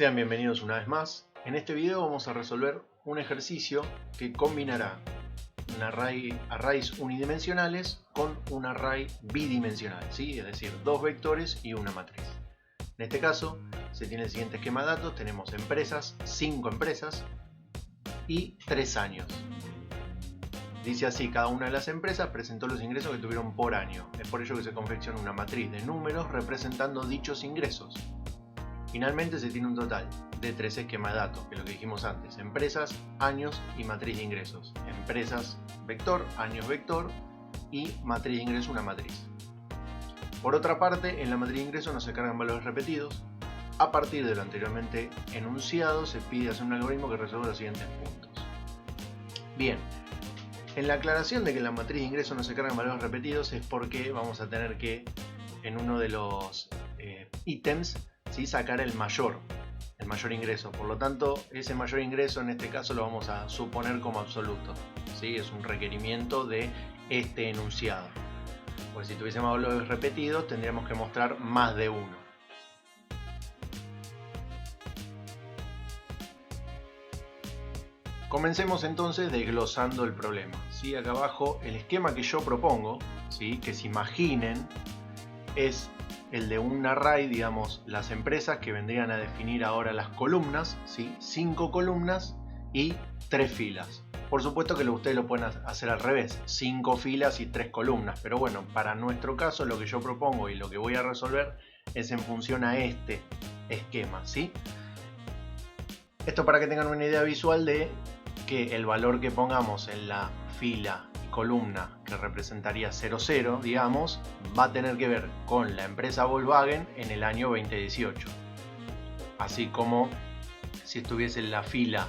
Sean bienvenidos una vez más. En este video vamos a resolver un ejercicio que combinará arrays unidimensionales con un array bidimensional, ¿sí? Es decir, dos vectores y una matriz. En este caso se tiene el siguiente esquema de datos. Tenemos empresas, 5 empresas y 3 años. Dice así: cada una de las empresas presentó los ingresos que tuvieron por año. Es por ello que se confecciona una matriz de números representando dichos ingresos. Finalmente se tiene un total de 3 esquemas de datos, que es lo que dijimos antes: empresas, años y matriz de ingresos. Empresas vector, años vector y matriz de ingresos una matriz. Por otra parte, en la matriz de ingresos no se cargan valores repetidos. A partir de lo anteriormente enunciado se pide hacer un algoritmo que resuelva los siguientes puntos. Bien, en la aclaración de que en la matriz de ingresos no se cargan valores repetidos es porque vamos a tener que en uno de los ítems, ¿sí?, sacar el mayor ingreso. Por lo tanto, ese mayor ingreso en este caso lo vamos a suponer como absoluto, ¿sí? Es un requerimiento de este enunciado. Pues si tuviésemos valores repetidos tendríamos que mostrar más de uno. Comencemos entonces desglosando el problema, ¿sí? Acá abajo el esquema que yo propongo, ¿sí?, que se imaginen, es el de un array, digamos, las empresas que vendrían a definir ahora las columnas, ¿sí? 5 columnas y 3 filas. Por supuesto que ustedes lo pueden hacer al revés, 5 filas y 3 columnas, pero bueno, para nuestro caso lo que yo propongo y lo que voy a resolver es en función a este esquema, ¿sí? Esto para que tengan una idea visual de que el valor que pongamos en la fila y columna que representaría 00, digamos, va a tener que ver con la empresa Volkswagen en el año 2018. Así como si estuviese en la fila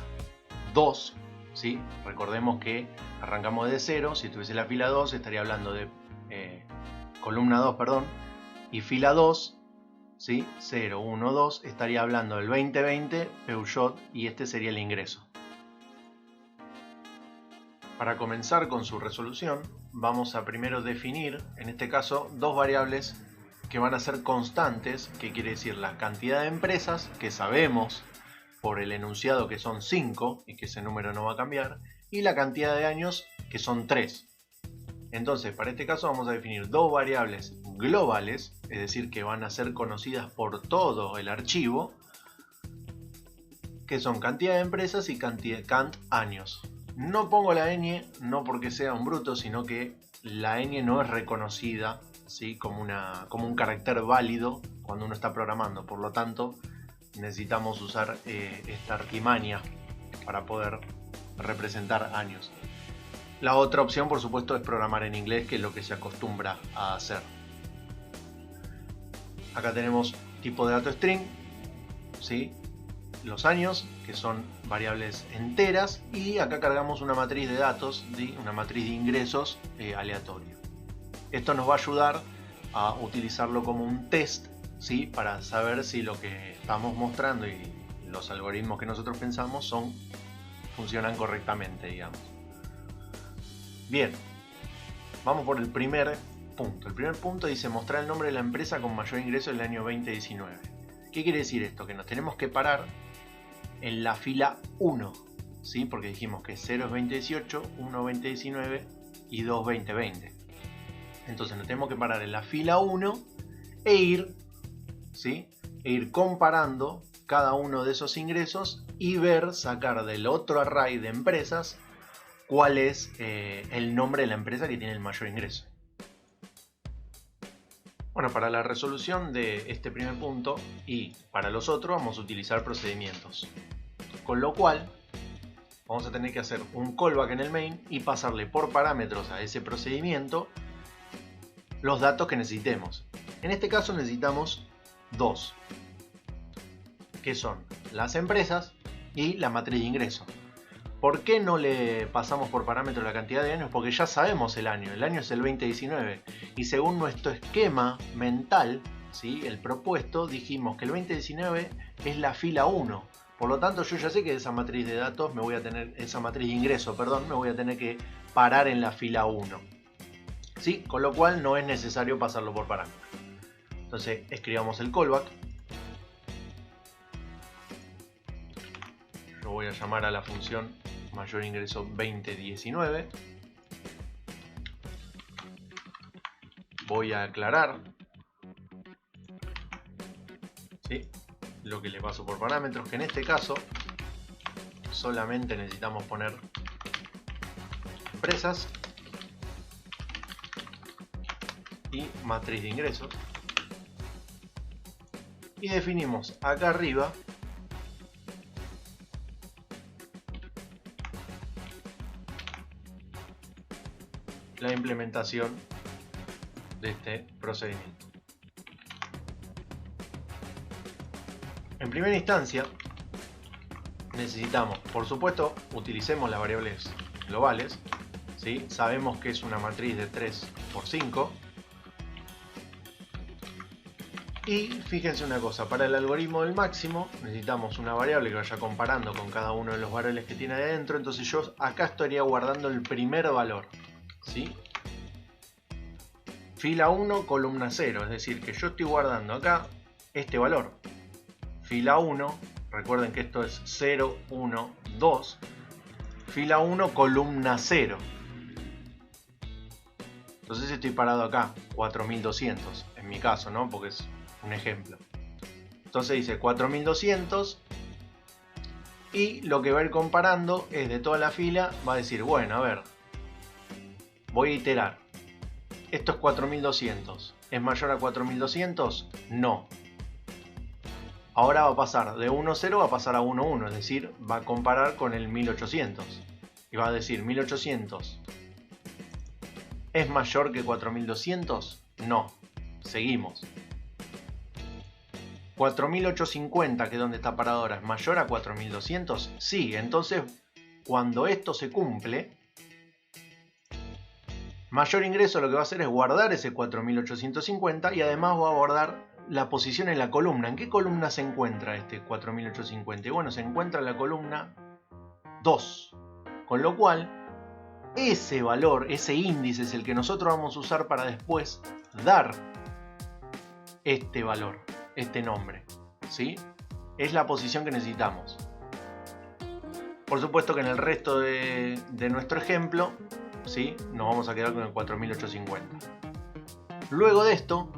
2, ¿sí? Recordemos que arrancamos de 0, si estuviese en la fila 2 estaría hablando de columna 2, perdón, y fila 2, ¿sí? 0, 1, 2, estaría hablando del 2020 Peugeot y este sería el ingreso. Para comenzar con su resolución, vamos a primero definir, en este caso, dos variables que van a ser constantes, que quiere decir la cantidad de empresas, que sabemos por el enunciado que son 5 y que ese número no va a cambiar, y la cantidad de años, que son 3. Entonces, para este caso vamos a definir dos variables globales, es decir, que van a ser conocidas por todo el archivo, que son cantidad de empresas y cant años. No pongo la ñ, no porque sea un bruto, sino que la ñ no es reconocida, ¿sí?, como un carácter válido cuando uno está programando. Por lo tanto, necesitamos usar esta artimaña para poder representar años. La otra opción, por supuesto, es programar en inglés, que es lo que se acostumbra a hacer. Acá tenemos tipo de dato string, ¿sí?, los años, que son variables enteras, y acá cargamos una matriz de datos, ¿sí?, una matriz de ingresos aleatorio. Esto nos va a ayudar a utilizarlo como un test, ¿sí?, para saber si lo que estamos mostrando y los algoritmos que nosotros pensamos funcionan correctamente, digamos. Bien, vamos por el primer punto. El primer punto dice mostrar el nombre de la empresa con mayor ingreso del año 2019. ¿Qué quiere decir esto? Que nos tenemos que parar en la fila 1, ¿sí?, porque dijimos que 0 es 2018, 1 2019 y 2 2020. Entonces nos tenemos que parar en la fila 1 e ir, ¿sí?, comparando cada uno de esos ingresos y sacar del otro array de empresas cuál es el nombre de la empresa que tiene el mayor ingreso. Bueno, para la resolución de este primer punto y para los otros vamos a utilizar procedimientos. Con lo cual vamos a tener que hacer un callback en el main y pasarle por parámetros a ese procedimiento los datos que necesitemos. En este caso necesitamos dos, que son las empresas y la matriz de ingreso. ¿Por qué no le pasamos por parámetro la cantidad de años? Porque ya sabemos el año es el 2019 y según nuestro esquema mental, ¿sí?, el propuesto, dijimos que el 2019 es la fila 1. Por lo tanto, yo ya sé que de esa matriz de datos esa matriz de ingreso, perdón, me voy a tener que parar en la fila 1. ¿Sí? Con lo cual no es necesario pasarlo por parámetro. Entonces escribamos el callback voy a llamar a la función mayor ingreso 2019. Voy a aclarar, ¿sí?, lo que le paso por parámetros, que en este caso solamente necesitamos poner empresas y matriz de ingresos, y definimos acá arriba la implementación de este procedimiento. En primera instancia necesitamos, por supuesto, utilicemos las variables globales, ¿sí? Sabemos que es una matriz de 3 por 5. Y fíjense una cosa, para el algoritmo del máximo necesitamos una variable que vaya comparando con cada uno de los valores que tiene adentro. Entonces yo acá estaría guardando el primer valor, ¿sí? Fila 1, columna 0, es decir, que yo estoy guardando acá este valor. Fila 1, recuerden que esto es 0, 1, 2. Fila 1, columna 0. Entonces estoy parado acá, 4200, en mi caso, ¿no? Porque es un ejemplo. Entonces dice 4200 y lo que va a ir comparando es de toda la fila, va a decir, bueno, a ver, voy a iterar. Esto es 4200. ¿Es mayor a 4200? No. Ahora va a pasar de 1,0 va a pasar a 1,1, es decir, va a comparar con el 1800. Y va a decir 1800. ¿Es mayor que 4200? No. Seguimos. 4850, que es donde está parado ahora, ¿es mayor a 4200? Sí. Entonces, cuando esto se cumple, mayor ingreso lo que va a hacer es guardar ese 4850 y además va a guardar la posición en la columna. ¿En qué columna se encuentra este 4850? Y bueno, se encuentra en la columna 2. Con lo cual, ese valor, ese índice es el que nosotros vamos a usar para después dar este valor, este nombre, ¿sí? Es la posición que necesitamos. Por supuesto que en el resto de nuestro ejemplo, ¿sí?, nos vamos a quedar con el 4850. Luego de esto,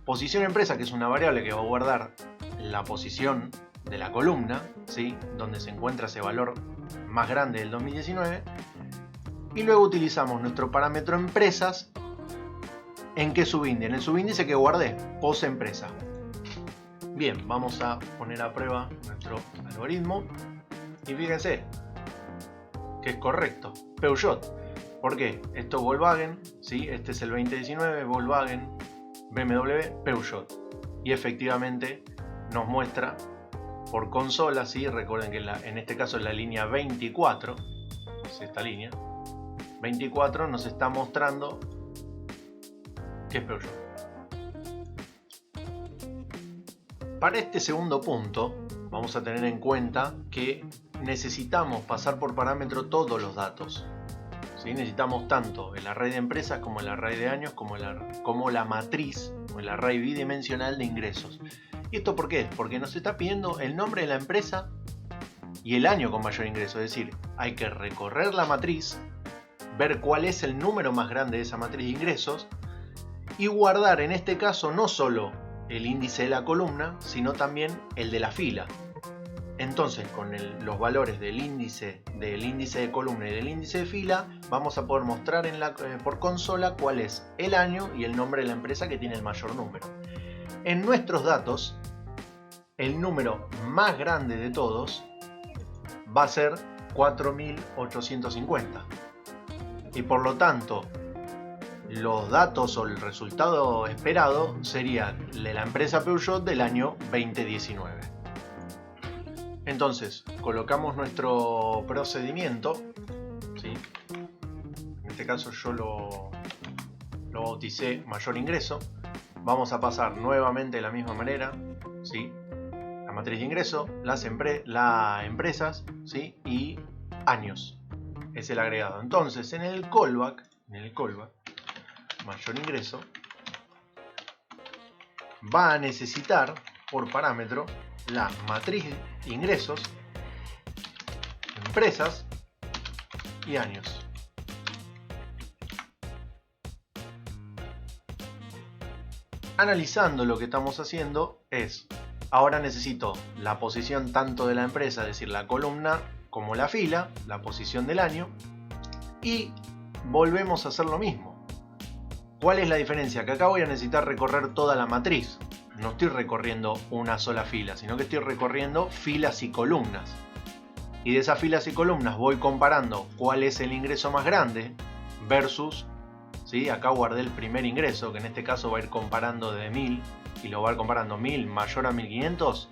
posición empresa, que es una variable que va a guardar la posición de la columna, ¿sí?, donde se encuentra ese valor más grande del 2019. Y luego utilizamos nuestro parámetro empresas. ¿En qué subíndice? En el subíndice que guardé, pos empresa. Bien, vamos a poner a prueba nuestro algoritmo. Y fíjense que es correcto. Peugeot. ¿Por qué? Esto es Volkswagen, ¿sí? Este es el 2019, Volkswagen, BMW, Peugeot. Y efectivamente nos muestra por consola, ¿sí? Recuerden que en este caso es la línea 24, es esta línea. 24 nos está mostrando que es Peugeot. Para este segundo punto vamos a tener en cuenta que necesitamos pasar por parámetro todos los datos, ¿sí? Necesitamos tanto el array de empresas como el array de años como la matriz o el array bidimensional de ingresos. ¿Y esto por qué? Porque nos está pidiendo el nombre de la empresa y el año con mayor ingreso. Es decir, hay que recorrer la matriz, ver cuál es el número más grande de esa matriz de ingresos y guardar en este caso no solo el índice de la columna, sino también el de la fila. Entonces, con los valores del índice de columna y del índice de fila, vamos a poder mostrar por consola cuál es el año y el nombre de la empresa que tiene el mayor número. En nuestros datos, el número más grande de todos va a ser 4850. Y por lo tanto, los datos o el resultado esperado sería de la empresa Peugeot del año 2019. Entonces, colocamos nuestro procedimiento, ¿sí? En este caso yo lo bauticé mayor ingreso. Vamos a pasar nuevamente de la misma manera, ¿sí?, la matriz de ingreso, las empresas, ¿sí?, y años. Es el agregado. Entonces, en el callback, mayor ingreso, va a necesitar por parámetro la matriz de ingresos empresas y años. Analizando lo que estamos haciendo es, ahora necesito la posición tanto de la empresa, es decir, la columna, como la fila, la posición del año, y volvemos a hacer lo mismo. ¿Cuál es la diferencia? Que acá voy a necesitar recorrer toda la matriz. No estoy recorriendo una sola fila, sino que estoy recorriendo filas y columnas. Y de esas filas y columnas voy comparando cuál es el ingreso más grande versus, ¿sí? Acá guardé el primer ingreso, que en este caso va a ir comparando de 1000 y lo va a ir comparando 1000 mayor a 1500.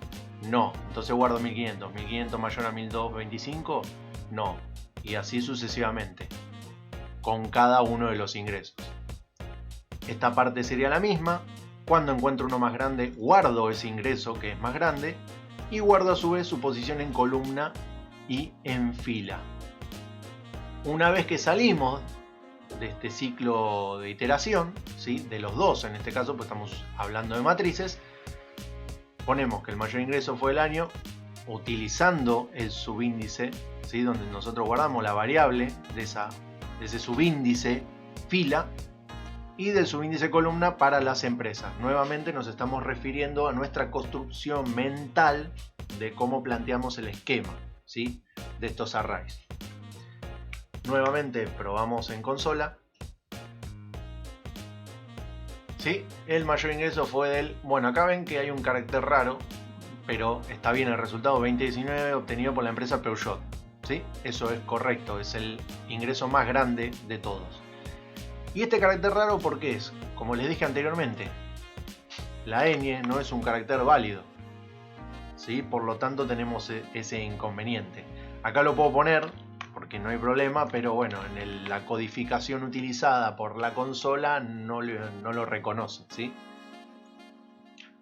No, entonces guardo 1500. 1500 mayor a 1225. No, y así sucesivamente con cada uno de los ingresos. Esta parte sería la misma. Cuando encuentro uno más grande, guardo ese ingreso que es más grande y guardo a su vez su posición en columna y en fila. Una vez que salimos de este ciclo de iteración, ¿sí? De los dos en este caso, pues estamos hablando de matrices, ponemos que el mayor ingreso fue el año utilizando el subíndice, ¿sí? Donde nosotros guardamos la variable de ese subíndice fila y del subíndice columna para las empresas. Nuevamente nos estamos refiriendo a nuestra construcción mental de cómo planteamos el esquema, ¿sí? De estos arrays. Nuevamente probamos en consola. ¿Sí? El mayor ingreso fue del... Bueno, acá ven que hay un carácter raro, pero está bien el resultado 2019 obtenido por la empresa Peugeot. ¿Sí? Eso es correcto, es el ingreso más grande de todos. Y este carácter raro, ¿por qué es? Como les dije anteriormente, la ñ no es un carácter válido, ¿sí? Por lo tanto tenemos ese inconveniente. Acá lo puedo poner porque no hay problema, pero bueno, en la codificación utilizada por la consola no lo reconoce, ¿sí?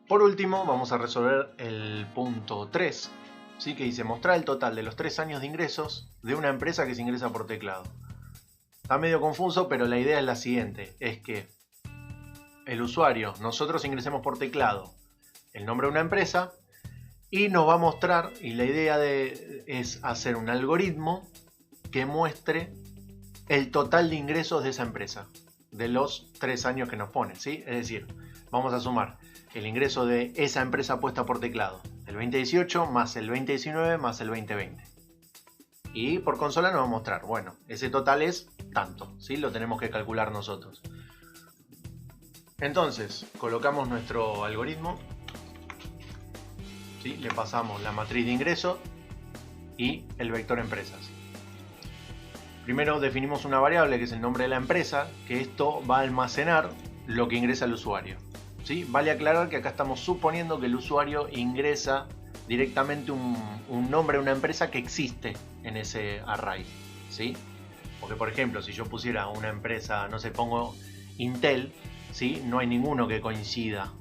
Por último, vamos a resolver el punto 3, ¿sí? Que dice mostrar el total de los 3 años de ingresos de una empresa que se ingresa por teclado. Está medio confuso, pero la idea es la siguiente, es que el usuario, nosotros ingresemos por teclado el nombre de una empresa y nos va a mostrar, y la idea es hacer un algoritmo que muestre el total de ingresos de esa empresa, de los 3 años que nos pone, ¿sí? Es decir, vamos a sumar el ingreso de esa empresa puesta por teclado, el 2018 más el 2019 más el 2020. Y por consola nos va a mostrar, bueno, ese total es tanto, ¿sí? Lo tenemos que calcular nosotros. Entonces, colocamos nuestro algoritmo, ¿sí? Le pasamos la matriz de ingreso y el vector empresas. Primero definimos una variable que es el nombre de la empresa, que esto va a almacenar lo que ingresa el usuario, ¿sí? Vale aclarar que acá estamos suponiendo que el usuario ingresa directamente un nombre de una empresa que existe en ese array, ¿sí? Porque por ejemplo, si yo pusiera una empresa, no sé, pongo Intel, ¿sí? No hay ninguno que coincida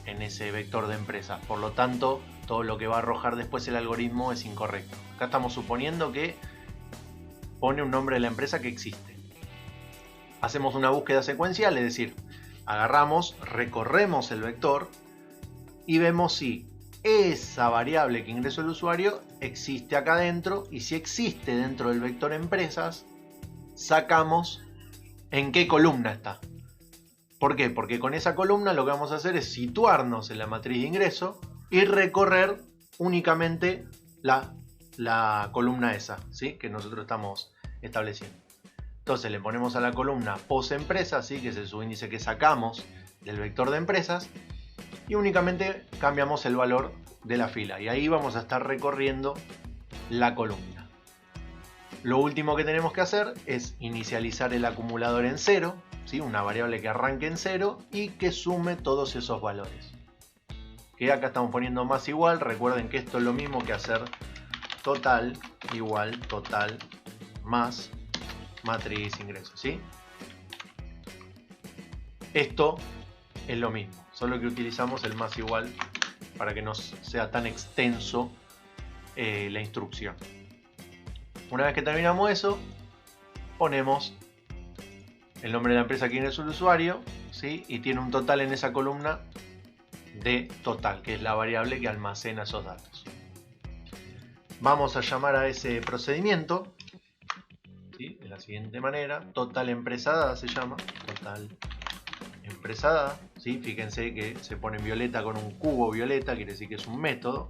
en ese vector de empresa, por lo tanto todo lo que va a arrojar después el algoritmo es incorrecto. Acá estamos suponiendo que pone un nombre de la empresa que existe. Hacemos una búsqueda secuencial, es decir, agarramos, recorremos el vector y vemos si esa variable que ingresó el usuario existe acá dentro, y si existe dentro del vector empresas, sacamos en qué columna está. ¿Por qué? Porque con esa columna lo que vamos a hacer es situarnos en la matriz de ingreso y recorrer únicamente la columna esa, ¿sí? Que nosotros estamos estableciendo. Entonces le ponemos a la columna pos empresas, ¿sí? Que es el subíndice que sacamos del vector de empresas, y únicamente cambiamos el valor de la fila, y ahí vamos a estar recorriendo la columna. Lo último que tenemos que hacer es inicializar el acumulador en 0, ¿sí? Una variable que arranque en 0 y que sume todos esos valores. Que acá estamos poniendo más igual. Recuerden que esto es lo mismo que hacer total igual total más matriz ingresos, ¿sí? Esto es lo mismo, solo que utilizamos el más igual para que no sea tan extenso la instrucción. Una vez que terminamos eso, ponemos el nombre de la empresa que ingresó el usuario, ¿sí? Y tiene un total en esa columna de total, que es la variable que almacena esos datos. Vamos a llamar a ese procedimiento, ¿sí?, de la siguiente manera. Total empresa dada se llama. Total empresa dada, ¿sí? Fíjense que se pone en violeta con un cubo violeta, quiere decir que es un método.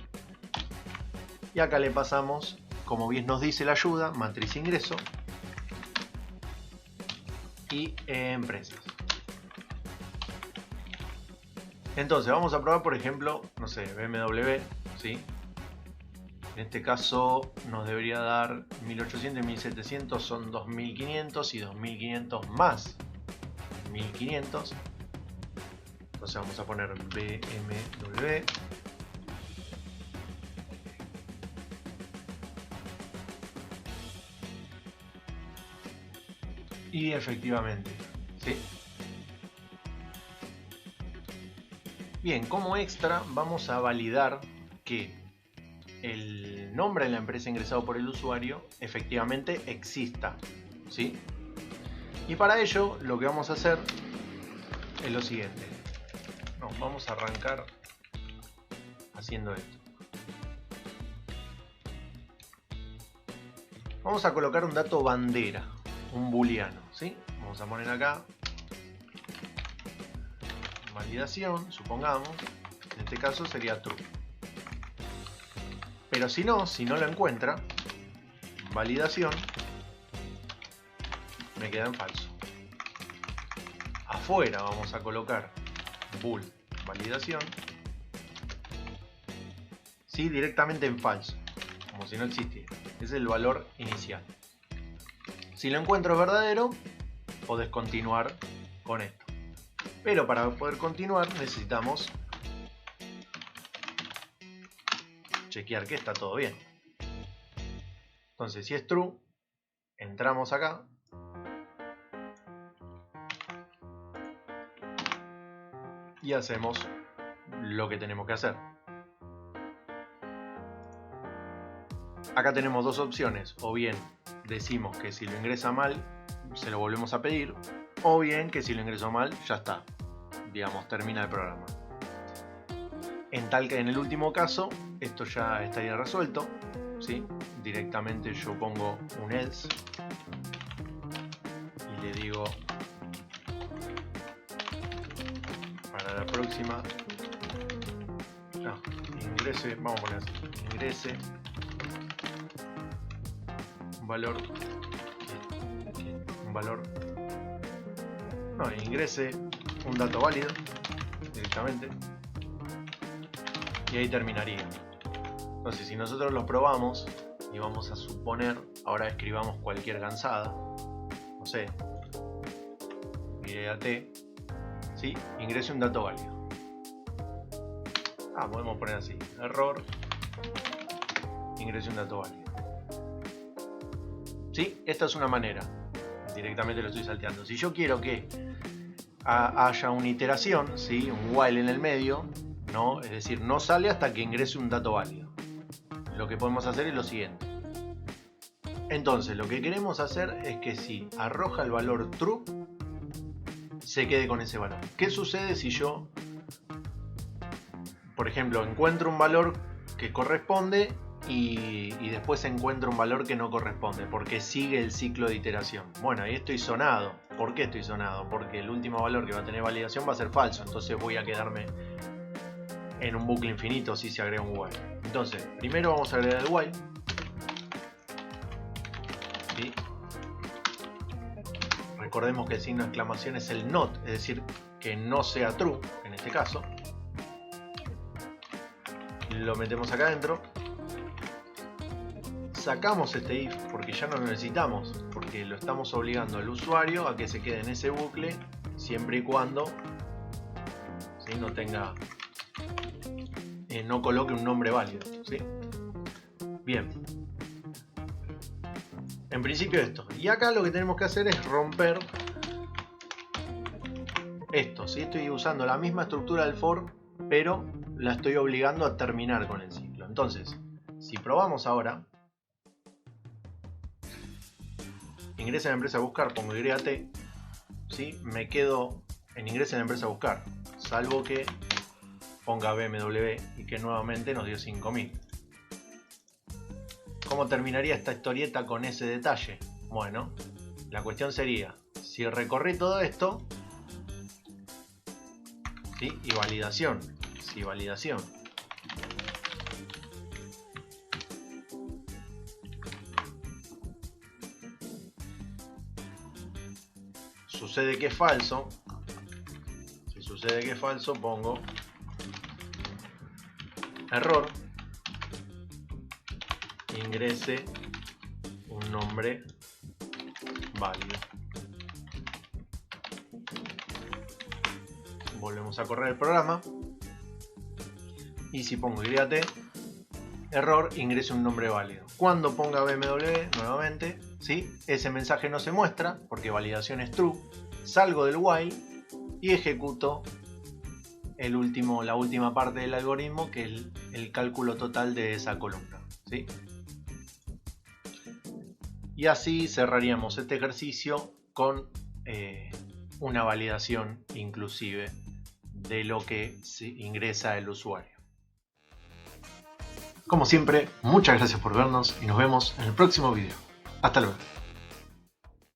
Y acá le pasamos, como bien nos dice la ayuda, matriz ingreso y empresas. Entonces vamos a probar, por ejemplo, no sé, BMW, ¿sí? En este caso nos debería dar 1800 y 1700 son 2500 y 2500 más 1500. Entonces vamos a poner BMW. Y efectivamente, ¿sí? Bien, como extra vamos a validar que el nombre de la empresa ingresado por el usuario efectivamente exista, ¿sí? Y para ello lo que vamos a hacer es lo siguiente. Vamos a arrancar haciendo esto. Vamos a colocar un dato bandera, un booleano, ¿sí? Vamos a poner acá validación, supongamos, en este caso sería true. Pero si no lo encuentra, validación, me queda en falso. Afuera vamos a colocar bool validación, ¿sí?, directamente en falso, como si no existiera. Ese es el valor inicial. Si lo encuentro verdadero, podés continuar con esto. Pero para poder continuar necesitamos chequear que está todo bien. Entonces, si es true, entramos acá. Y hacemos lo que tenemos que hacer. Acá tenemos dos opciones. O bien decimos que si lo ingresa mal, se lo volvemos a pedir. O bien que si lo ingresó mal, ya está. Digamos, termina el programa. En el último caso, esto ya estaría resuelto, ¿sí? Directamente yo pongo un else y le digo para la próxima, ingrese, vamos a poner así, ingrese un valor, ingrese un dato válido directamente. Y ahí terminaría. Entonces, si nosotros lo probamos y vamos a suponer, ahora escribamos cualquier gansada, no sé, IDAT, ¿sí?, ingrese un dato válido. Podemos poner así, error, ingrese un dato válido. ¿Sí? Esta es una manera. Directamente lo estoy salteando. Si yo quiero que haya una iteración, ¿sí?, un while en el medio, ¿no? Es decir, no sale hasta que ingrese un dato válido. Lo que podemos hacer es lo siguiente. Entonces, lo que queremos hacer es que si arroja el valor true, se quede con ese valor. ¿Qué sucede si yo, por ejemplo, encuentro un valor que corresponde y después encuentro un valor que no corresponde? Porque sigue el ciclo de iteración. Bueno, ahí estoy zonado. ¿Por qué estoy zonado? Porque el último valor que va a tener validación va a ser falso. Entonces voy a quedarme en un bucle infinito si se agrega un while. Entonces, primero vamos a agregar el while. ¿Sí? Recordemos que el signo de exclamación es el not, es decir, que no sea true, en este caso. Lo metemos acá adentro. Sacamos este if porque ya no lo necesitamos, porque lo estamos obligando al usuario a que se quede en ese bucle siempre y cuando, ¿sí?, no tenga... no coloque un nombre válido, ¿sí? Bien. En principio esto. Y acá lo que tenemos que hacer es romper esto, ¿sí? Estoy usando la misma estructura del for, pero la estoy obligando a terminar con el ciclo. Entonces, si probamos ahora, ingresa en la empresa a buscar, pongo YT, ¿sí? Me quedo en ingresa en la empresa a buscar, salvo que ponga BMW y que nuevamente nos dio 5000. ¿Cómo terminaría esta historieta con ese detalle? Bueno, la cuestión sería, si recorrí todo esto, ¿sí? Y validación, sí, validación. Sucede que es falso. Si sucede que es falso, pongo error. Ingrese un nombre válido. Volvemos a correr el programa. Y si pongo YT, error, ingrese un nombre válido. Cuando ponga BMW nuevamente, ¿sí? Ese mensaje no se muestra porque validación es true. Salgo del while y ejecuto la última parte del algoritmo, que es el cálculo total de esa columna, ¿sí? Y así cerraríamos este ejercicio con una validación inclusive de lo que ingresa el usuario. Como siempre, muchas gracias por vernos y nos vemos en el próximo video. Hasta luego.